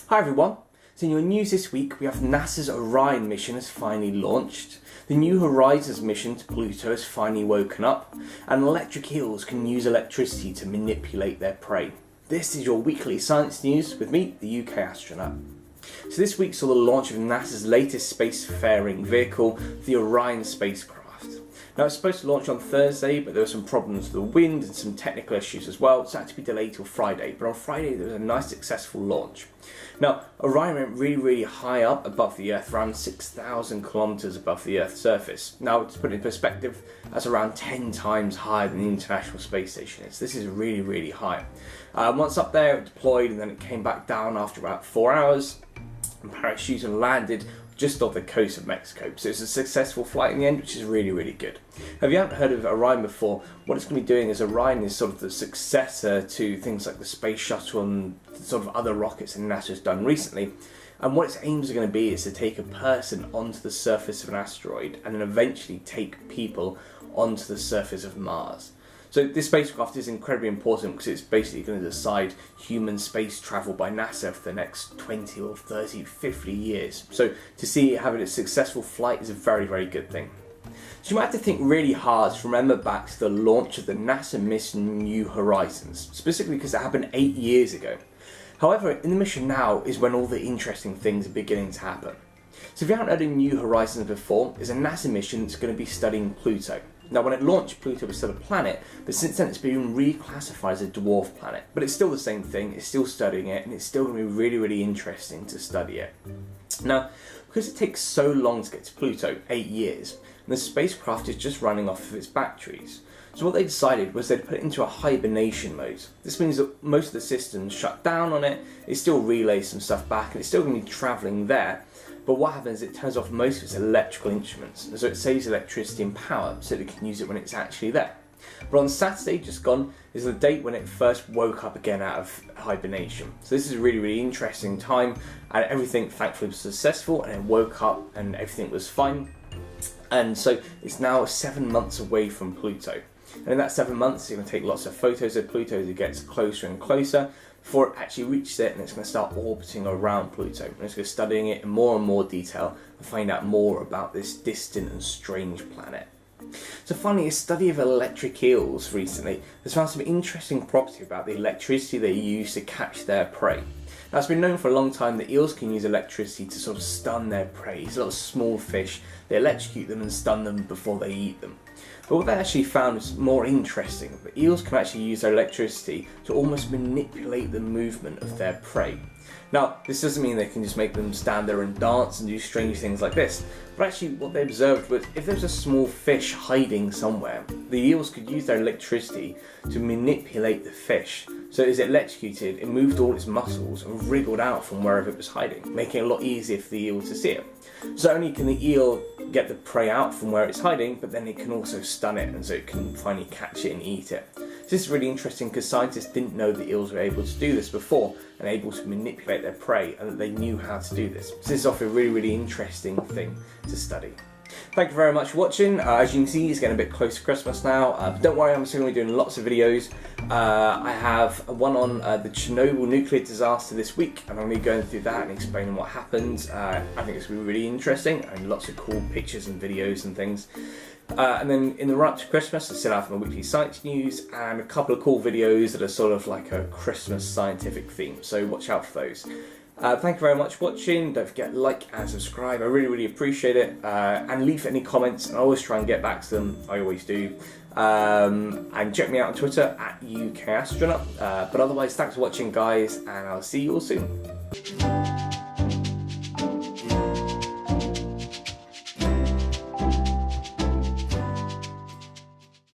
Hi everyone, so in your news this week we have NASA's Orion mission has finally launched, the New Horizons mission to Pluto has finally woken up, and electric eels can use electricity to manipulate their prey. This is your weekly science news with me, the UK astronaut. So this week saw the launch of NASA's latest spacefaring vehicle, the Orion spacecraft. Now it's supposed to launch on Thursday, but there were some problems with the wind and some technical issues as well, so it had to be delayed till Friday. But on Friday there was a nice successful launch. Now Orion went really high up above the Earth, around 6,000 kilometers above the Earth's surface. Now to put it in perspective, that's around 10 times higher than the International Space Station is. This is really high. Once up there, it deployed and then it came back down after about 4 hours and parachuted and landed just off the coast of Mexico. So it's a successful flight in the end, which is really good. If you haven't heard of Orion before, what it's going to be doing is Orion is sort of the successor to things like the Space Shuttle and sort of other rockets that NASA's done recently. And what its aims are going to be is to take a person onto the surface of an asteroid and then eventually take people onto the surface of Mars. So this spacecraft is incredibly important because it's basically going to decide human space travel by NASA for the next 20 or 30, 50 years. So to see it having a successful flight is a very good thing. So you might have to think really hard to remember back to the launch of the NASA mission New Horizons, specifically because it happened 8 years ago. However, in the mission now is when all the interesting things are beginning to happen. So if you haven't heard of New Horizons before, it's a NASA mission that's going to be studying Pluto. Now when it launched, Pluto was still a planet, but since then it's been reclassified as a dwarf planet. But it's still the same thing, it's still studying it, and it's still going to be really interesting to study it. Now, because it takes so long to get to Pluto, 8 years, and the spacecraft is just running off of its batteries. So what they decided was they'd put it into a hibernation mode. This means that most of the systems shut down on it, it still relays some stuff back, and it's still going to be travelling there. But what happens is it turns off most of its electrical instruments, and so it saves electricity and power so that it can use it when it's actually there. But on Saturday, just gone, is the date when it first woke up again out of hibernation. So this is a really interesting time, and everything thankfully was successful, and it woke up and everything was fine. And so it's now 7 months away from Pluto. And in that 7 months, it's going to take lots of photos of Pluto as it gets closer and closer before it actually reaches it, and it's going to start orbiting around Pluto. And it's going to be studying it in more and more detail and find out more about this distant and strange planet. So finally, a study of electric eels recently has found some interesting property about the electricity they use to catch their prey. Now it's been known for a long time that eels can use electricity to sort of stun their prey. It's a lot of small fish, they electrocute them and stun them before they eat them. But what they actually found is more interesting, that eels can actually use their electricity to almost manipulate the movement of their prey. Now, this doesn't mean they can just make them stand there and dance and do strange things like this, but actually what they observed was if there's a small fish hiding somewhere, the eels could use their electricity to manipulate the fish. So as it electrocuted, it moved all its muscles and wriggled out from wherever it was hiding, making it a lot easier for the eel to see it. So not only can the eel get the prey out from where it's hiding, but then it can also stun it, and so it can finally catch it and eat it. So this is really interesting because scientists didn't know that eels were able to do this before and able to manipulate their prey, and that they knew how to do this. So this is often a really interesting thing to study. Thank you very much for watching. As you can see, it's getting a bit close to Christmas now, but don't worry, I'm still going to be doing lots of videos. I have one on the Chernobyl nuclear disaster this week, and I'm going to be going through that and explaining what happened. I think it's going to be really interesting, and lots of cool pictures and videos and things. And then in the run up to Christmas, I still have my weekly science news and a couple of cool videos that are sort of like a Christmas scientific theme, so watch out for those. Thank you very much for watching. Don't forget to like and subscribe, I really appreciate it, and leave any comments, and I always try and get back to them, I always do. And check me out on Twitter at UKAstroNut, but otherwise thanks for watching guys, and I'll see you all soon.